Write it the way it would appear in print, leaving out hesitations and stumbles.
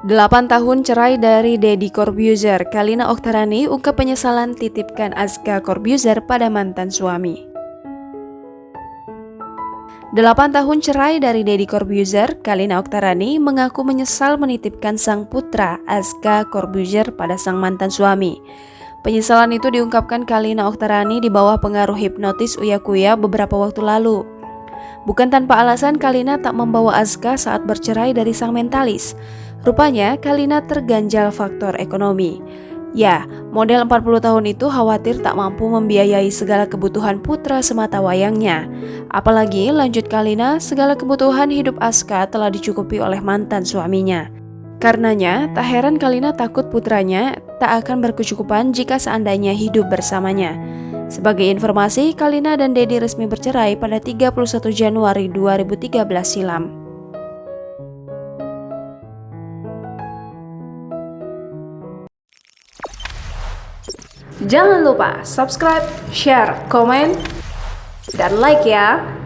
Delapan tahun cerai dari Deddy Corbuzier, Kalina Oktarani ungkap penyesalan titipkan Azka Corbuzier pada mantan suami. 8 tahun cerai dari Deddy Corbuzier, Kalina Oktarani mengaku menyesal menitipkan sang putra Azka Corbuzier pada sang mantan suami. Penyesalan itu diungkapkan Kalina Oktarani di bawah pengaruh hipnotis Uya Kuya beberapa waktu lalu. Bukan tanpa alasan Kalina tak membawa Azka saat bercerai dari sang mentalis. Rupanya Kalina terganjal faktor ekonomi. Ya, model 40 tahun itu khawatir tak mampu membiayai segala kebutuhan putra semata wayangnya. Apalagi lanjut Kalina, segala kebutuhan hidup Azka telah dicukupi oleh mantan suaminya. Karenanya, tak heran Kalina takut putranya tak akan berkecukupan jika seandainya hidup bersamanya. Sebagai informasi, Kalina dan Deddy resmi bercerai pada 31 Januari 2013 silam. Jangan lupa subscribe, share, komen, dan like ya!